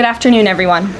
Good afternoon, everyone.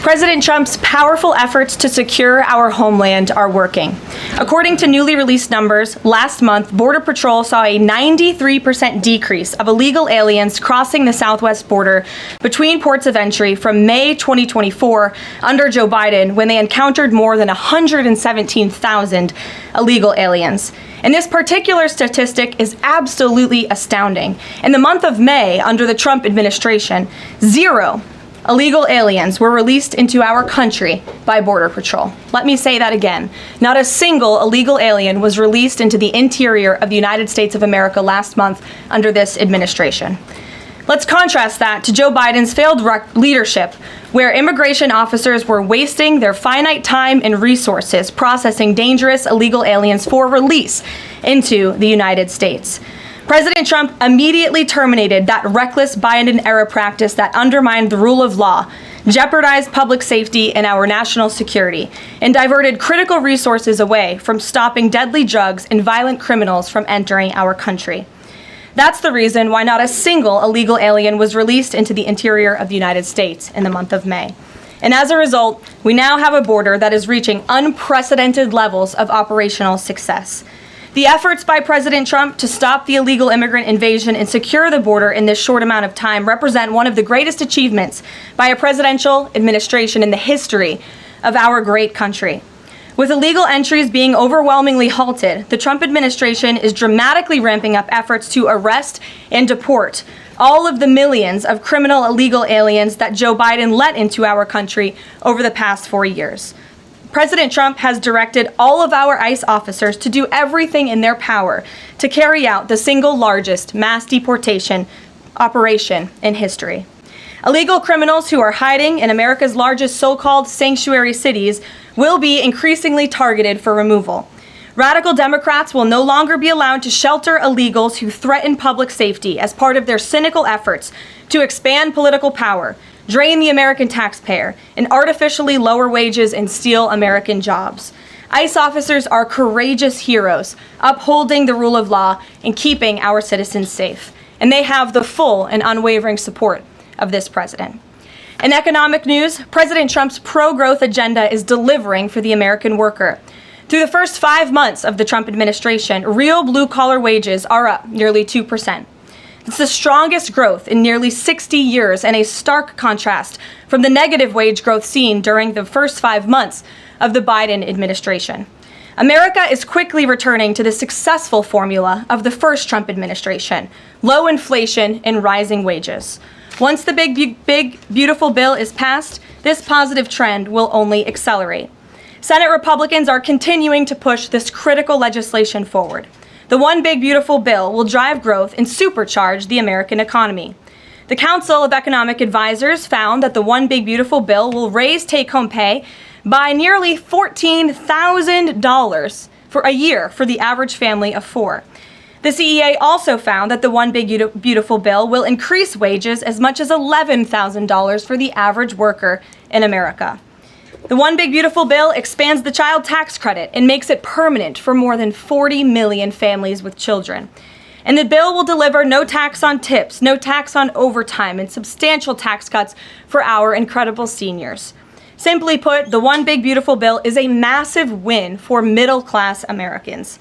President Trump's powerful efforts to secure our homeland are working. According to newly released numbers, last month, Border Patrol saw a 93% decrease of illegal aliens crossing the southwest border between ports of entry from May 2024 under Joe Biden, when they encountered more than 117,000 illegal aliens. And this particular statistic is absolutely astounding. In the month of May, under the Trump administration, 0 illegal aliens were released into our country by Border Patrol. Let me say that again. Not a single illegal alien was released into the interior of the United States of America last month under this administration. Let's contrast that to Joe Biden's failed leadership, where immigration officers were wasting their finite time and resources processing dangerous illegal aliens for release into the United States. President Trump immediately terminated that reckless Biden-era practice that undermined the rule of law, jeopardized public safety and our national security, and diverted critical resources away from stopping deadly drugs and violent criminals from entering our country. That's the reason why not a single illegal alien was released into the interior of the United States in the month of May. And as a result, we now have a border that is reaching unprecedented levels of operational success. The efforts by President Trump to stop the illegal immigrant invasion and secure the border in this short amount of time represent one of the greatest achievements by a presidential administration in the history of our great country. With illegal entries being overwhelmingly halted, the Trump administration is dramatically ramping up efforts to arrest and deport all of the millions of criminal illegal aliens that Joe Biden let into our country over the past 4 years. President Trump has directed all of our ICE officers to do everything in their power to carry out the single largest mass deportation operation in history. Illegal criminals who are hiding in America's largest so-called sanctuary cities will be increasingly targeted for removal. Radical Democrats will no longer be allowed to shelter illegals who threaten public safety as part of their cynical efforts to expand political power, drain the American taxpayer, and artificially lower wages and steal American jobs. ICE officers are courageous heroes, upholding the rule of law and keeping our citizens safe. And they have the full and unwavering support of this president. In economic news, President Trump's pro-growth agenda is delivering for the American worker. Through the first 5 months of the Trump administration, real blue-collar wages are up nearly 2%. It's the strongest growth in nearly 60 years, and a stark contrast from the negative wage growth seen during the first 5 months of the Biden administration. America is quickly returning to the successful formula of the first Trump administration: low inflation and rising wages. Once the big, beautiful bill is passed, this positive trend will only accelerate. Senate Republicans are continuing to push this critical legislation forward. The One Big Beautiful Bill will drive growth and supercharge the American economy. The Council of Economic Advisors found that the One Big Beautiful Bill will raise take-home pay by nearly $14,000 for a year for the average family of 4. The CEA also found that the One Big Beautiful Bill will increase wages as much as $11,000 for the average worker in America. The One Big Beautiful Bill expands the child tax credit and makes it permanent for more than 40 million families with children. And the bill will deliver no tax on tips, no tax on overtime, and substantial tax cuts for our incredible seniors. Simply put, the One Big Beautiful Bill is a massive win for middle-class Americans.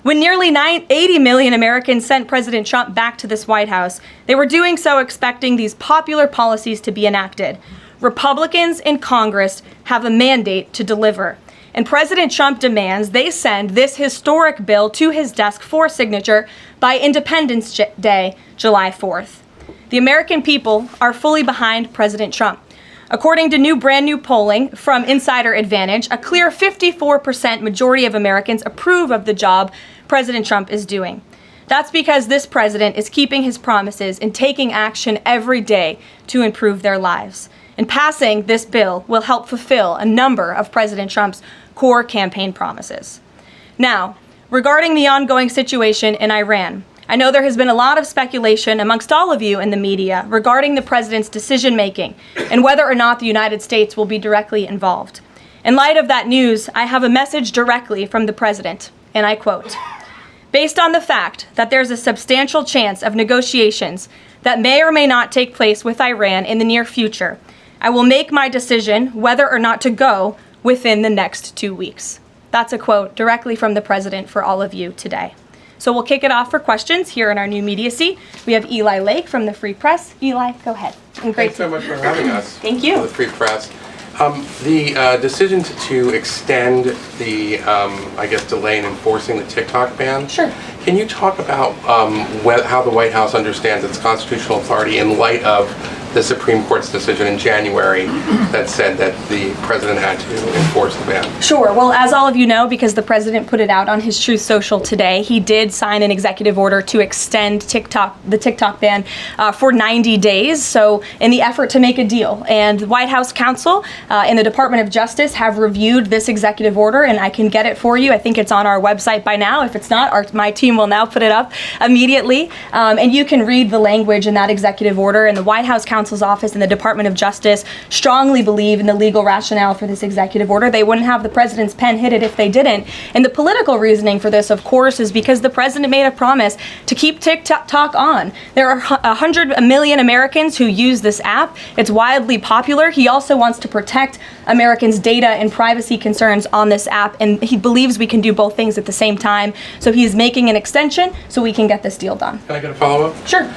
When nearly 80 million Americans sent President Trump back to this White House, they were doing so expecting these popular policies to be enacted. Republicans in Congress have a mandate to deliver, and President Trump demands they send this historic bill to his desk for signature by Independence Day, July 4th. The American people are fully behind President Trump. According to brand new polling from Insider Advantage, a clear 54% majority of Americans approve of the job President Trump is doing. That's because this president is keeping his promises and taking action every day to improve their lives. And passing this bill will help fulfill a number of President Trump's core campaign promises. Now, regarding the ongoing situation in Iran, I know there has been a lot of speculation amongst all of you in the media regarding the president's decision-making and whether or not the United States will be directly involved. In light of that news, I have a message directly from the president, and I quote, "Based on the fact that there's a substantial chance of negotiations that may or may not take place with Iran in the near future. I will make my decision whether or not to go within the next 2 weeks. That's a quote directly from the president for all of you today. So we'll kick it off for questions here in our new media seat. We have Eli Lake from the Free Press. Eli, go ahead. And Thanks so much for having us. Thank you. For the Free Press. The decision to extend the, delay in enforcing the TikTok ban. Sure. Can you talk about how the White House understands its constitutional authority in light of the Supreme Court's decision in January that said that the president had to enforce the ban? Sure. Well, as all of you know, because the president put it out on his Truth Social today, he did sign an executive order to extend the TikTok ban for 90 days. So in the effort to make a deal, and the White House counsel and the Department of Justice have reviewed this executive order, and I can get it for you. I think it's on our website by now. If it's not, my team will now put it up immediately. And you can read the language in that executive order. And the White House counsel's office and the Department of Justice strongly believe in the legal rationale for this executive order. They wouldn't have the president's pen hit it if they didn't. And the political reasoning for this, of course, is because the president made a promise to keep TikTok on. There are 100 million Americans who use this app. It's wildly popular. He also wants to protect Americans' data and privacy concerns on this app, and he believes we can do both things at the same time. So he's making an extension so we can get this deal done. Can I get a follow-up? Sure.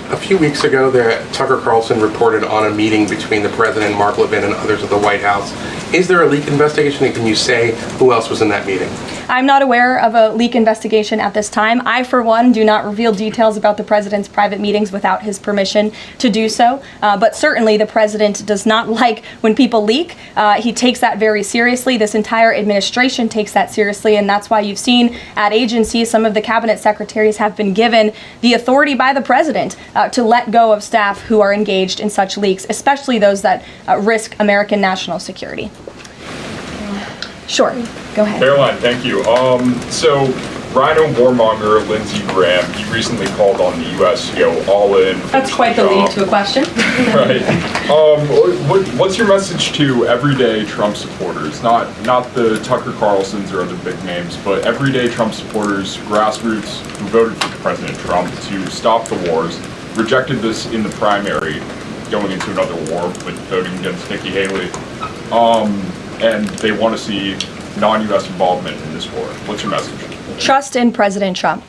A few weeks ago, Tucker Carlson reported on a meeting between the president, Mark Levin, and others at the White House. Is there a leak investigation, and can you say who else was in that meeting? I'm not aware of a leak investigation at this time. I, for one, do not reveal details about the president's private meetings without his permission to do so. But certainly the president does not like when people leak. He takes that very seriously. This entire administration takes that seriously, and that's why you've seen at agencies some of the cabinet secretaries have been given the authority by the president to let go of staff who are engaged in such leaks, especially those that risk American national security. Sure, go ahead. Karoline, thank you. So Rhino warmonger Lindsey Graham, he recently called on the U.S. to go all in. That's quite the lead to a question. Right. What's your message to everyday Trump supporters? Not the Tucker Carlsons or other big names, but everyday Trump supporters, grassroots who voted for President Trump to stop the wars, rejected this in the primary, going into another war with voting against Nikki Haley. And they want to see non-U.S. involvement in this war. What's your message? Trust in President Trump.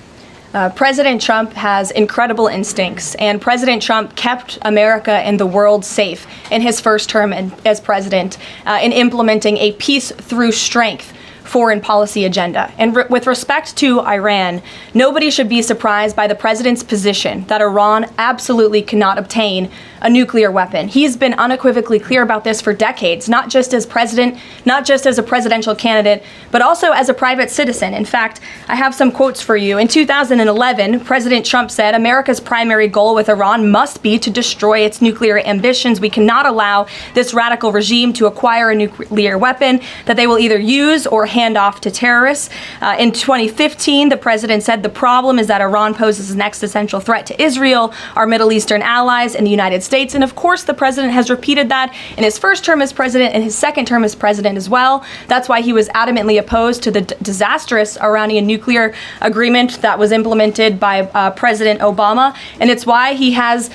President Trump has incredible instincts, and President Trump kept America and the world safe in his first term as president in implementing a peace through strength foreign policy agenda. And with respect to Iran, nobody should be surprised by the president's position that Iran absolutely cannot obtain a nuclear weapon. He's been unequivocally clear about this for decades, not just as president, not just as a presidential candidate, but also as a private citizen. In fact, I have some quotes for you. In 2011, President Trump said, "America's primary goal with Iran must be to destroy its nuclear ambitions. We cannot allow this radical regime to acquire a nuclear weapon that they will either use or hand off to terrorists." In 2015, the president said, "The problem is that Iran poses an existential threat to Israel, our Middle Eastern allies, and the United States." And of course, the president has repeated that in his first term as president and his second term as president as well. That's why he was adamantly opposed to the disastrous Iranian nuclear agreement that was implemented by President Obama. And it's why he has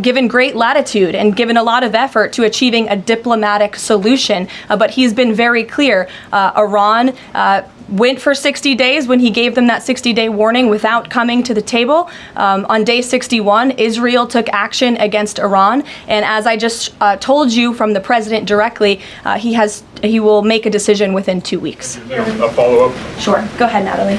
given great latitude and given a lot of effort to achieving a diplomatic solution. But he's been very clear. Iran went for 60 days when he gave them that 60-day warning without coming to the table. On day 61, Israel took action against Iran. And as I just told you from the president directly, he will make a decision within 2 weeks. A follow-up? Sure. Go ahead, Natalie.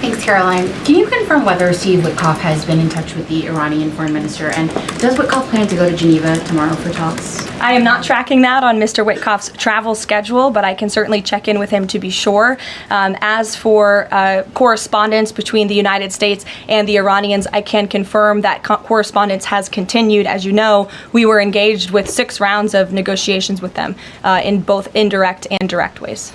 Thanks, Karoline. Can you confirm whether Steve Witkoff has been in touch with the Iranian foreign minister? And does Witkoff plan to go to Geneva tomorrow for talks? I am not tracking that on Mr. Witkoff's travel schedule, but I can certainly check in with him to be sure. As for correspondence between the United States and the Iranians, I can confirm that correspondence has continued. As you know, we were engaged with 6 rounds of negotiations with them in both indirect and direct ways.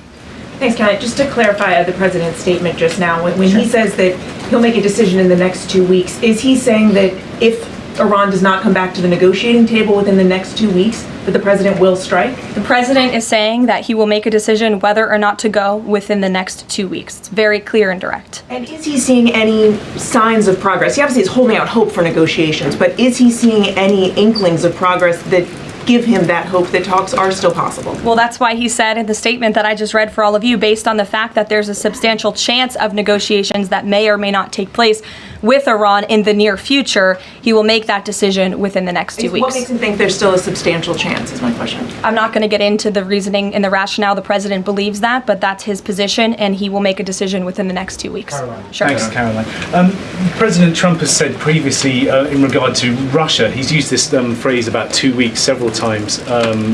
Thanks, Kelly. Just to clarify the president's statement just now, when he says that he'll make a decision in the next 2 weeks, is he saying that if Iran does not come back to the negotiating table within the next 2 weeks, that the president will strike? The president is saying that he will make a decision whether or not to go within the next 2 weeks. It's very clear and direct. And is he seeing any signs of progress? He obviously is holding out hope for negotiations, but is he seeing any inklings of progress that give him that hope that talks are still possible? Well, that's why he said in the statement that I just read for all of you, based on the fact that there's a substantial chance of negotiations that may or may not take place with Iran in the near future, he will make that decision within the next 2 weeks. What makes him think there's still a substantial chance, is my question. I'm not going to get into the reasoning and the rationale. The president believes that, but that's his position, and he will make a decision within the next 2 weeks. Karoline. Sure. Thanks, Karoline. President Trump has said previously in regard to Russia, he's used this phrase about 2 weeks several times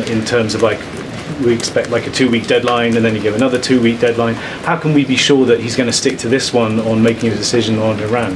in terms of like, we expect like a 2-week deadline and then you give another 2-week deadline. How can we be sure that he's going to stick to this one on making a decision on Iran?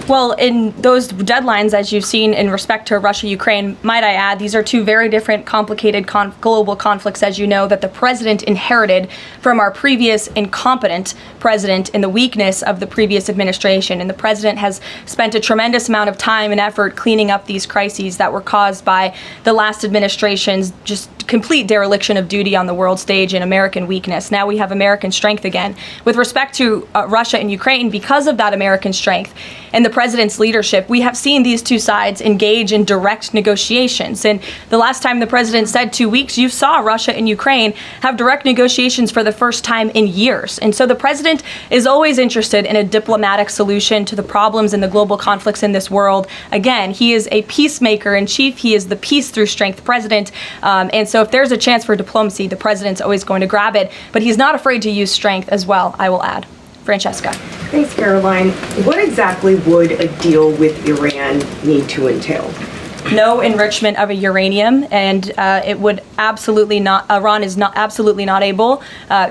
Well, in those deadlines, as you've seen in respect to Russia, Ukraine, might I add, these are two very different, complicated global conflicts, as you know, that the president inherited from our previous incompetent president in the weakness of the previous administration. And the president has spent a tremendous amount of time and effort cleaning up these crises that were caused by the last administration's just complete dereliction of duty on the world stage and American weakness. Now we have American strength again. With respect to Russia and Ukraine, because of that American strength and the president's leadership, we have seen these two sides engage in direct negotiations. And the last time the president said 2 weeks, you saw Russia and Ukraine have direct negotiations for the first time in years. And so the president is always interested in a diplomatic solution to the problems and the global conflicts in this world. Again, he is a peacemaker in chief. He is the peace through strength president. And so if there's a chance for diplomacy, the president's always going to grab it. But he's not afraid to use strength as well, I will add. Francesca. Thanks, Caroline. What exactly would a deal with Iran need to entail? No enrichment of a uranium, and it would absolutely not. Iran is not absolutely not able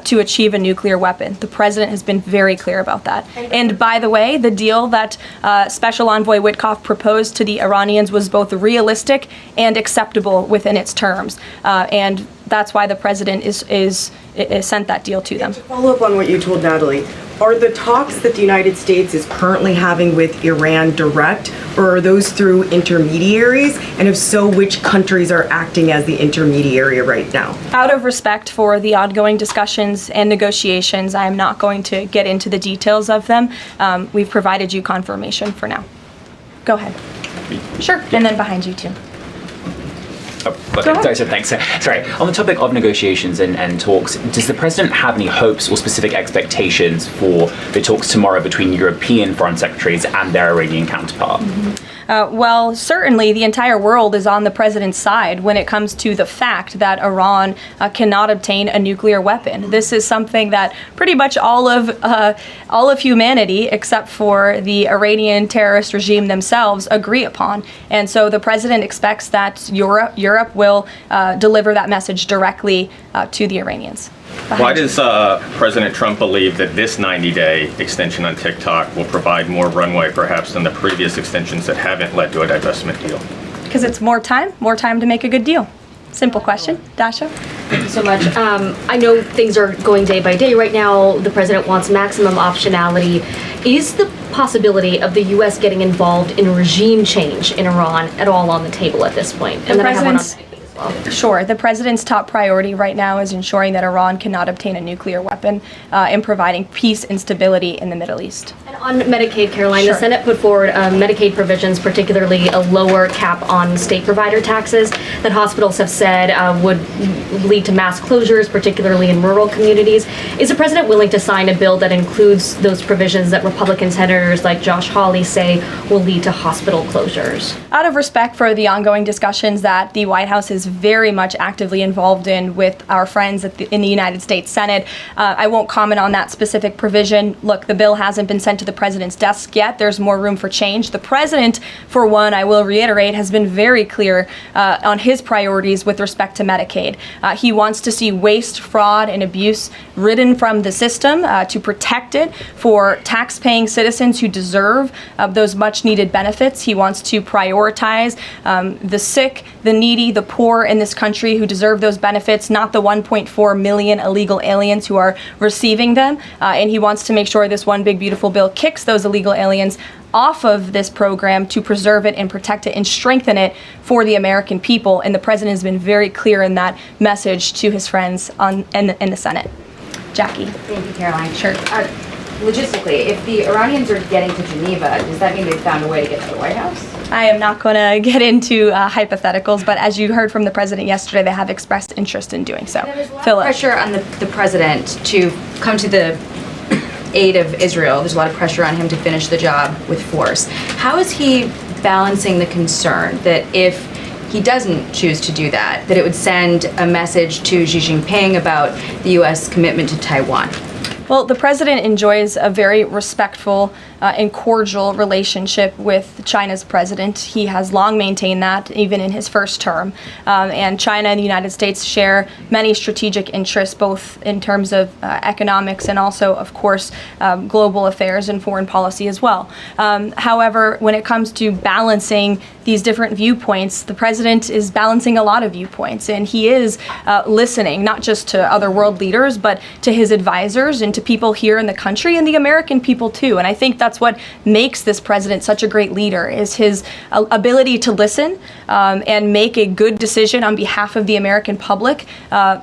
to achieve a nuclear weapon. The president has been very clear about that. And by the way, the deal that Special Envoy Witkoff proposed to the Iranians was both realistic and acceptable within its terms, and that's why the president is sent that deal to them. To follow up on what you told Natalie, are the talks that the United States is currently having with Iran direct, or are those through intermediaries? And if so, which countries are acting as the intermediary right now? Out of respect for the ongoing discussions and negotiations, I am not going to get into the details of them. We've provided you confirmation for now. Go ahead. Sure, and then behind you too. Sorry, so thanks. Sorry, on the topic of negotiations and talks, does the president have any hopes or specific expectations for the talks tomorrow between European foreign secretaries and their Iranian counterpart? Well, certainly the entire world is on the president's side when it comes to the fact that Iran cannot obtain a nuclear weapon. This is something that pretty much all of humanity, except for the Iranian terrorist regime themselves, agree upon. And so the president expects that Europe will deliver that message directly to the Iranians. Why does President Trump believe that this 90-day extension on TikTok will provide more runway perhaps than the previous extensions that haven't led to a divestment deal? Because it's more time to make a good deal. Simple question. Dasha? Thank you so much. I know things are going day by day right now. The president wants maximum optionality. Is the possibility of the U.S. getting involved in regime change in Iran at all on the table at this point? And then I have one on as well. Sure. The president's top priority right now is ensuring that Iran cannot obtain a nuclear weapon and providing peace and stability in the Middle East. And on Medicaid, Caroline, Sure. The Senate put forward Medicaid provisions, particularly a lower cap on state provider taxes that hospitals have said would lead to mass closures, particularly in rural communities. Is the president willing to sign a bill that includes those provisions that Republican senators like Josh Hawley say will lead to hospital closures? Out of respect for the ongoing discussions that the White House is very much actively involved in with our friends in the United States Senate, I won't comment on that specific provision. Look, the bill hasn't been sent to the president's desk yet. There's more room for change. The president, for one, I will reiterate, has been very clear on his priorities with respect to Medicaid. He wants to see waste, fraud, and abuse ridden from the system to protect it for tax-paying citizens who deserve those much-needed benefits. He wants to prioritize the sick, the needy, the poor in this country who deserve those benefits, not the 1.4 million illegal aliens who are receiving them. And he wants to make sure this one big beautiful bill kicks those illegal aliens off of this program to preserve it and protect it and strengthen it for the American people. And the president has been very clear in that message to his friends in the Senate. Jackie. Thank you, Caroline. Sure. Logistically, if the Iranians are getting to Geneva, does that mean they've found a way to get to the White House? I am not going to get into hypotheticals, but as you heard from the president yesterday, they have expressed interest in doing so. There's a lot Philip. of pressure on the president to come to the aid of Israel. There's a lot of pressure on him to finish the job with force. How is he balancing the concern that if he doesn't choose to do that, that it would send a message to Xi Jinping about the U.S. commitment to Taiwan? Well, the president enjoys a very respectful and cordial relationship with China's president. He has long maintained that, even in his first term. And China and the United States share many strategic interests, both in terms of economics and also, of course, global affairs and foreign policy as well. However, when it comes to balancing these different viewpoints, the president is balancing a lot of viewpoints, and he is listening not just to other world leaders, but to his advisors and to people here in the country and the American people too. And I think that's what makes this president such a great leader, is his ability to listen and make a good decision on behalf of the American public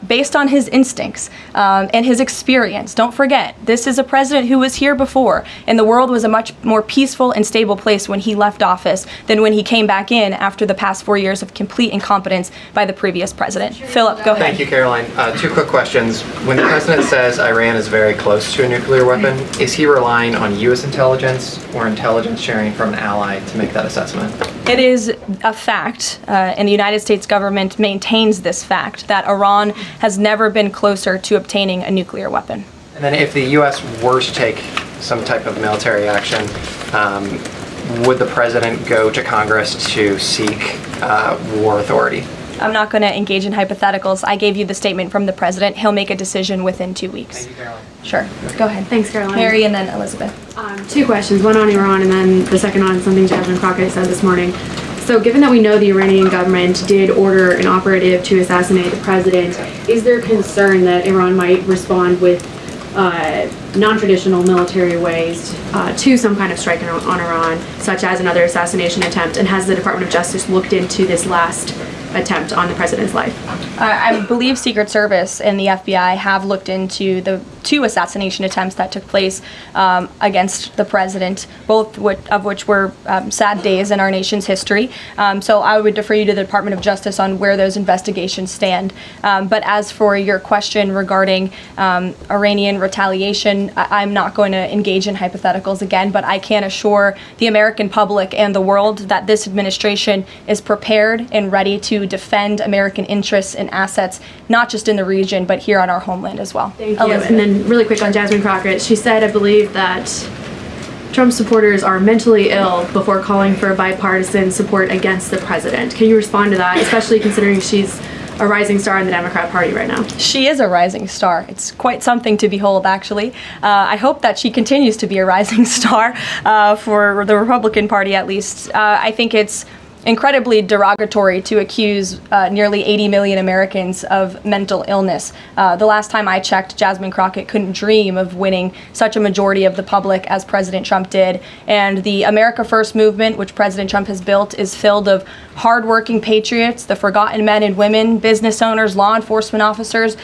based on his instincts and his experience. Don't forget, this is a president who was here before, and the world was a much more peaceful and stable place when he left office than when he came back in after the past 4 years of complete incompetence by the previous president. Philip, go ahead. Thank you, Caroline. Two quick questions. When the president says Iran is very close to a nuclear weapon, is he relying on U.S. intelligence or intelligence sharing from an ally to make that assessment? It is a fact, and the United States government maintains this fact, that Iran has never been closer to obtaining a nuclear weapon. And then if the U.S. were to take some type of military action, would the president go to Congress to seek war authority? I'm not going to engage in hypotheticals. I gave you the statement from the president. He'll make a decision within 2 weeks. Thank you, Caroline. Sure. Go ahead. Thanks, Caroline. Mary and then Elizabeth. Two questions, one on Iran and then the second on something Jasmine Crockett said this morning. So given that we know the Iranian government did order an operative to assassinate the president, is there concern that Iran might respond with non-traditional military ways to some kind of strike on Iran, such as another assassination attempt? And has the Department of Justice looked into this last attempt on the president's life? I believe Secret Service and the FBI have looked into the 2 assassination attempts that took place against the president, both of which were sad days in our nation's history. So I would defer you to the Department of Justice on where those investigations stand. But as for your question regarding Iranian retaliation, I'm not going to engage in hypotheticals again, but I can assure the American public and the world that this administration is prepared and ready to defend American interests and assets, not just in the region, but here on our homeland as well. Thank you. And then really quick on Jasmine Crockett, she said, I believe, that Trump supporters are mentally ill before calling for bipartisan support against the president. Can you respond to that, especially considering she's a rising star in the Democrat Party right now? She is a rising star. It's quite something to behold, actually. I hope that she continues to be a rising star for the Republican Party, at least. I think it's incredibly derogatory to accuse nearly 80 million Americans of mental illness. The last time I checked, Jasmine Crockett couldn't dream of winning such a majority of the public as President Trump did. And the America First movement, which President Trump has built, is filled of hardworking patriots, the forgotten men and women, business owners, law enforcement officers,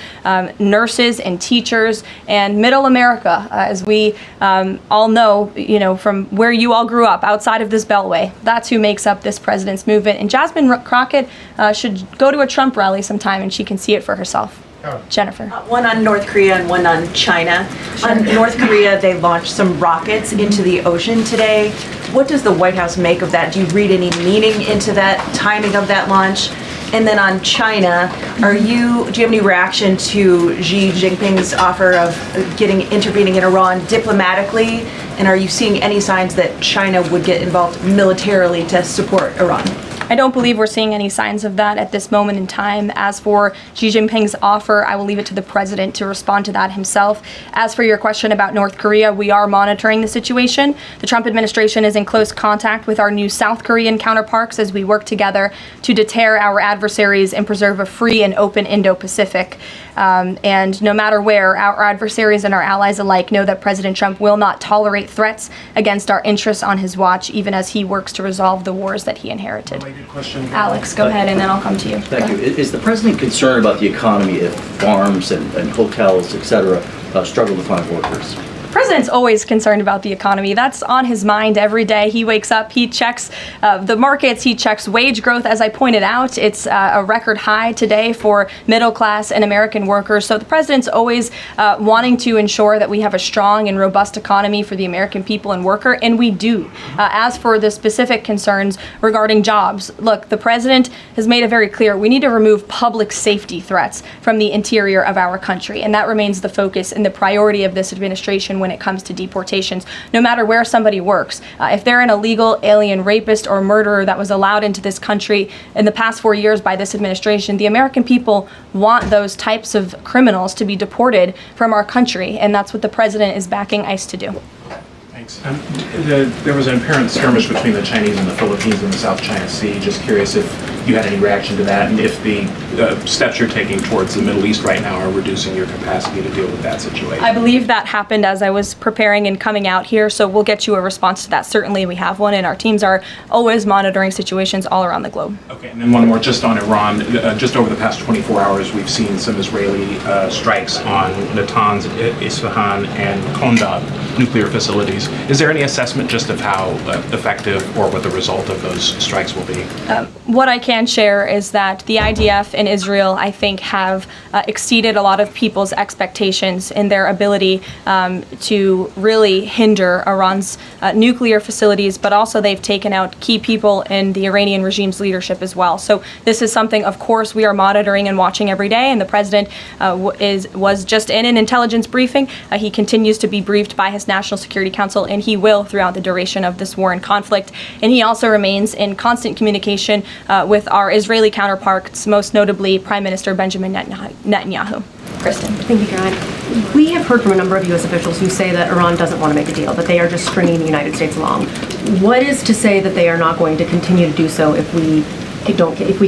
nurses and teachers, and middle America, as we all know, from where you all grew up, outside of this beltway. That's who makes up this president's movement. And Jasmine Crockett should go to a Trump rally sometime and she can see it for herself. Jennifer. One on North Korea and one on China. On North Korea, they launched some rockets into the ocean today. What does the White House make of that? Do you read any meaning into that timing of that launch? And then on China, do you have any reaction to Xi Jinping's offer of intervening in Iran diplomatically? And are you seeing any signs that China would get involved militarily to support Iran? I don't believe we're seeing any signs of that at this moment in time. As for Xi Jinping's offer, I will leave it to the president to respond to that himself. As for your question about North Korea, we are monitoring the situation. The Trump administration is in close contact with our new South Korean counterparts as we work together to deter our adversaries and preserve a free and open Indo-Pacific. And no matter where, our adversaries and our allies alike know that President Trump will not tolerate threats against our interests on his watch, even as he works to resolve the wars that he inherited. Question. Alex, go ahead, and then I'll come to you. Thank you. Is the president concerned about the economy if farms and hotels, et cetera, struggle to find workers? The president's always concerned about the economy. That's on his mind every day. He wakes up, he checks the markets, he checks wage growth. As I pointed out, it's a record high today for middle class and American workers. So the president's always wanting to ensure that we have a strong and robust economy for the American people and worker, and we do. As for the specific concerns regarding jobs, look, the president has made it very clear we need to remove public safety threats from the interior of our country, and that remains the focus and the priority of this administration when it comes to deportations, no matter where somebody works. If they're an illegal alien rapist or murderer that was allowed into this country in the past 4 years by this administration, the American people want those types of criminals to be deported from our country, and that's what the president is backing ICE to do. Thanks. There was an apparent skirmish between the Chinese and the Philippines in the South China Sea. Just curious if you had any reaction to that, and if the steps you're taking towards the Middle East right now are reducing your capacity to deal with that situation. I believe that happened as I was preparing and coming out here, so we'll get you a response to that. Certainly we have one, and our teams are always monitoring situations all around the globe. Okay, and then one more just on Iran. Just over the past 24 hours, we've seen some Israeli strikes on Natanz, Isfahan, and Kondab nuclear facilities. Is there any assessment just of how effective or what the result of those strikes will be? What I can share is that the IDF and Israel, I think, have exceeded a lot of people's expectations in their ability to really hinder Iran's nuclear facilities, but also they've taken out key people in the Iranian regime's leadership as well. So this is something, of course, we are monitoring and watching every day, and the president was just in an intelligence briefing. He continues to be briefed by his National Security Council, and he will throughout the duration of this war and conflict. And he also remains in constant communication with our Israeli counterparts, most notably Prime Minister Benjamin Netanyahu. Kristen. Thank you, Caroline. We have heard from a number of U.S. officials who say that Iran doesn't want to make a deal, that they are just stringing the United States along. What is to say that they are not going to continue to do so if we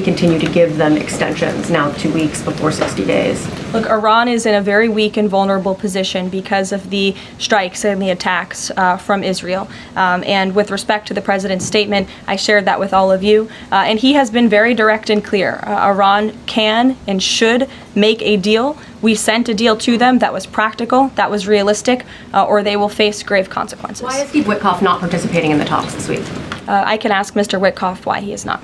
continue to give them extensions, now 2 weeks before 60 days? Look, Iran is in a very weak and vulnerable position because of the strikes and the attacks from Israel. And with respect to the president's statement, I shared that with all of you. And he has been very direct and clear. Iran can and should make a deal. We sent a deal to them that was practical, that was realistic, or they will face grave consequences. Why is Steve Witkoff not participating in the talks this week? I can ask Mr. Witkoff why he is not.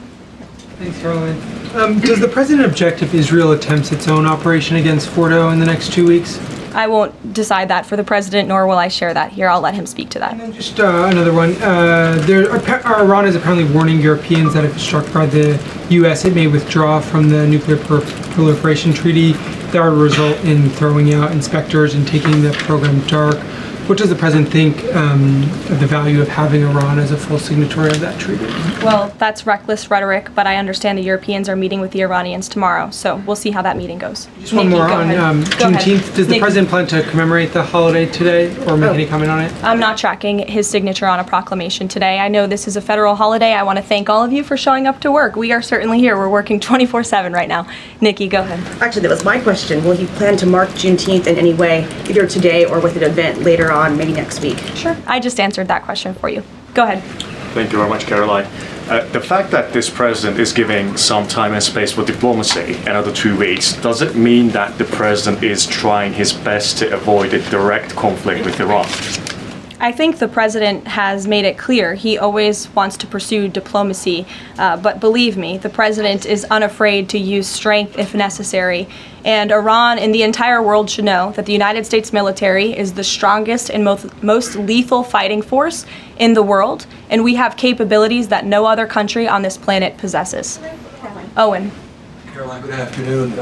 Thanks, Caroline. Does the president object if Israel attempts its own operation against Fordo in the next 2 weeks? I won't decide that for the president, nor will I share that here. I'll let him speak to that. And then just another one. Iran is apparently warning Europeans that if struck by the U.S., it may withdraw from the nuclear proliferation treaty. That would result in throwing out inspectors and taking the program dark. What does the president think of the value of having Iran as a full signatory of that treaty? Well, that's reckless rhetoric, but I understand the Europeans are meeting with the Iranians tomorrow, so we'll see how that meeting goes. Just one more on Juneteenth. Does the president plan to commemorate the holiday today or make any comment on it? I'm not tracking his signature on a proclamation today. I know this is a federal holiday. I want to thank all of you for showing up to work. We are certainly here. We're working 24/7 right now. Nikki, go ahead. Actually, that was my question. Will he plan to mark Juneteenth in any way, either today or with an event later on, maybe next week? Sure. I just answered that question for you. Go ahead. Thank you very much, Caroline. The fact that this president is giving some time and space for diplomacy, another 2 weeks, does it mean that the president is trying his best to avoid a direct conflict with Iran? I think the president has made it clear he always wants to pursue diplomacy, but believe me, the president is unafraid to use strength if necessary. And Iran and the entire world should know that the United States military is the strongest and most lethal fighting force in the world, and we have capabilities that no other country on this planet possesses. Owen. Caroline, good afternoon.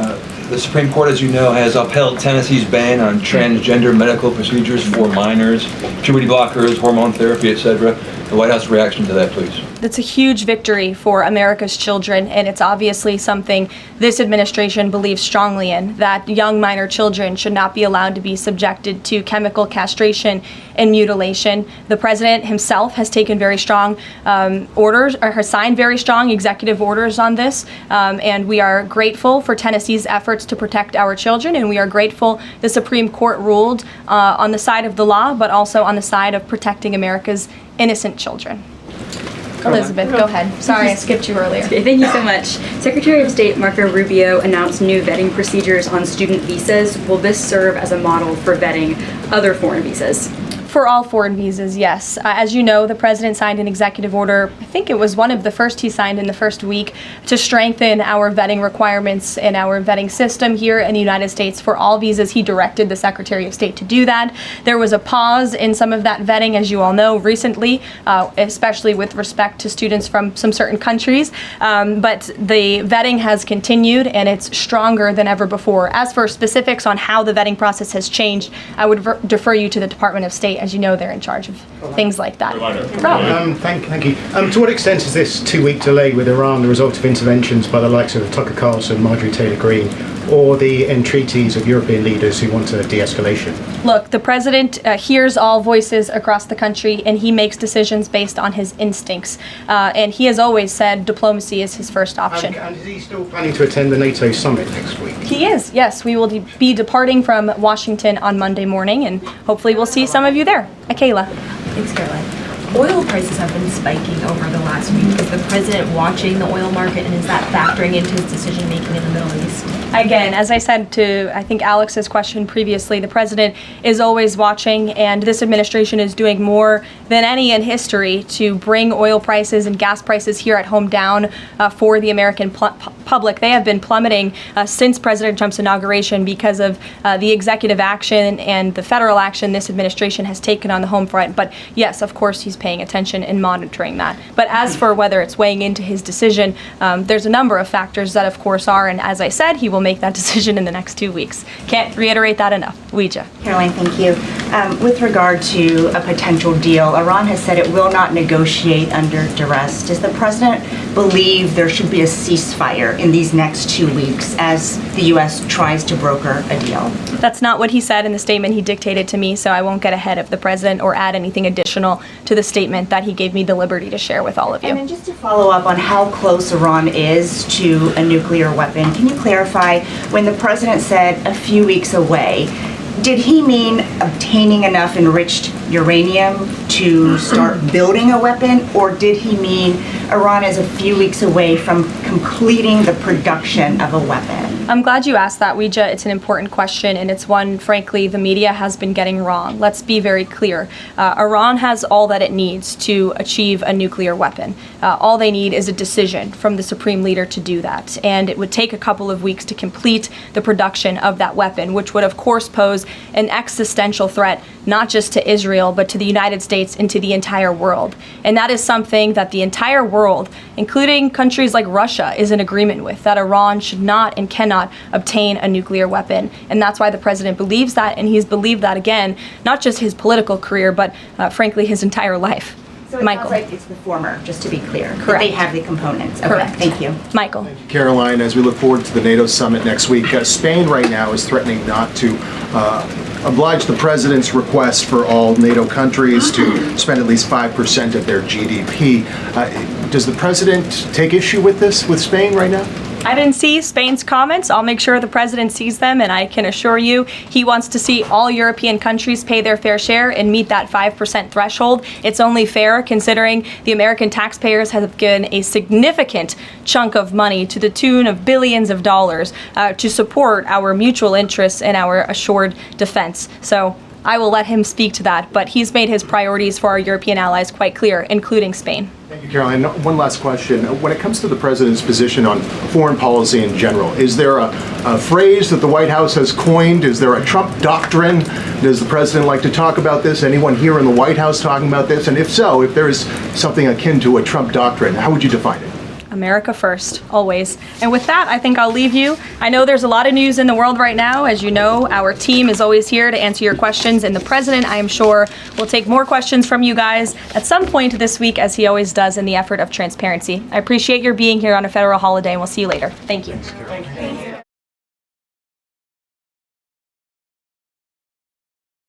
The Supreme Court, as you know, has upheld Tennessee's ban on transgender medical procedures for minors, puberty blockers, hormone therapy, etc. The White House reaction to that, please. That's a huge victory for America's children, and it's obviously something this administration believes strongly in, that young minor children should not be allowed to be subjected to chemical castration and mutilation. The president himself has taken very strong orders, or has signed very strong executive orders on this, and we are grateful for Tennessee's efforts to protect our children, and we are grateful the Supreme Court ruled on the side of the law, but also on the side of protecting America's innocent children. Elizabeth, go ahead. Sorry, I skipped you earlier. Okay, thank you so much. Secretary of State Marco Rubio announced new vetting procedures on student visas. Will this serve as a model for vetting other foreign visas? For all foreign visas, yes. As you know, the president signed an executive order, I think it was one of the first he signed in the first week, to strengthen our vetting requirements and our vetting system here in the United States for all visas. He directed the Secretary of State to do that. There was a pause in some of that vetting, as you all know, recently, especially with respect to students from some certain countries. But the vetting has continued, and it's stronger than ever before. As for specifics on how the vetting process has changed, I would defer you to the Department of State. As you know, they're in charge of things like that. Thank you. To what extent is this 2-week delay with Iran the result of interventions by the likes of Tucker Carlson, Marjorie Taylor Greene, or the entreaties of European leaders who want a de-escalation? Look, the president hears all voices across the country, and he makes decisions based on his instincts. And he has always said diplomacy is his first option. And is he still planning to attend the NATO summit next week? He is, yes. We will be departing from Washington on Monday morning, and hopefully we'll see some of you there. Kayla. Thanks, Caroline. Oil prices have been spiking over the last week. Is the president watching the oil market, and is that factoring into his decision-making in the Middle East? Again, as I said to, I think, Alex's question previously, the president is always watching, and this administration is doing more than any in history to bring oil prices and gas prices here at home down for the American public. They have been plummeting since President Trump's inauguration because of the executive action and the federal action this administration has taken on the home front. But yes, of course, he's paying attention and monitoring that. But as for whether it's weighing into his decision, there's a number of factors that, of course, are, and as I said, he will make that decision in the next 2 weeks. Can't reiterate that enough. Ouija. Caroline, thank you. With regard to a potential deal, Iran has said it will not negotiate under duress. Does the president believe there should be a ceasefire in these next 2 weeks as the U.S. tries to broker a deal? That's not what he said in the statement he dictated to me, so I won't get ahead of the president or add anything additional to the statement that he gave me the liberty to share with all of you. And then just to follow up on how close Iran is to a nuclear weapon, can you clarify, when the president said a few weeks away, did he mean obtaining enough enriched uranium to start building a weapon, or did he mean Iran is a few weeks away from completing the production of a weapon? I'm glad you asked that, Ouija. It's an important question, and it's one, frankly, the media has been getting wrong. Let's be very clear. Iran has all that it needs to achieve a nuclear weapon. All they need is a decision from the supreme leader to do that, and it would take a couple of weeks to complete the production of that weapon, which would, of course, pose an existential threat not just to Israel, but to the United States and to the entire world. And that is something that the entire world, including countries like Russia, is in agreement with, that Iran should not and cannot obtain a nuclear weapon. And that's why the president believes that, and he's believed that, again, not just his political career, but frankly, his entire life. So it Michael. sounds like it's the former, just to be clear. Correct. That they have the components. Okay, Correct. thank you. Michael. Caroline, as we look forward to the NATO summit next week, Spain right now is threatening not to oblige the president's request for all NATO countries to spend at least 5% of their GDP. Does the president take issue with this, with Spain right now? I didn't see Spain's comments. I'll make sure the president sees them, and I can assure you he wants to see all European countries pay their fair share and meet that 5% threshold. It's only fair considering the American taxpayers have given a significant chunk of money to the tune of billions of dollars to support our mutual interests and our assured defense. So I will let him speak to that, but he's made his priorities for our European allies quite clear, including Spain. Thank you, Caroline. One last question. When it comes to the president's position on foreign policy in general, is there a phrase that the White House has coined? Is there a Trump doctrine? Does the president like to talk about this? Anyone here in the White House talking about this? And if so, if there is something akin to a Trump doctrine, how would you define it? America first, always. And with that, I think I'll leave you. I know there's a lot of news in the world right now. As you know, our team is always here to answer your questions, and the president, I am sure, will take more questions from you guys at some point this week, as he always does in the effort of transparency. I appreciate your being here on a federal holiday, and we'll see you later. Thank you.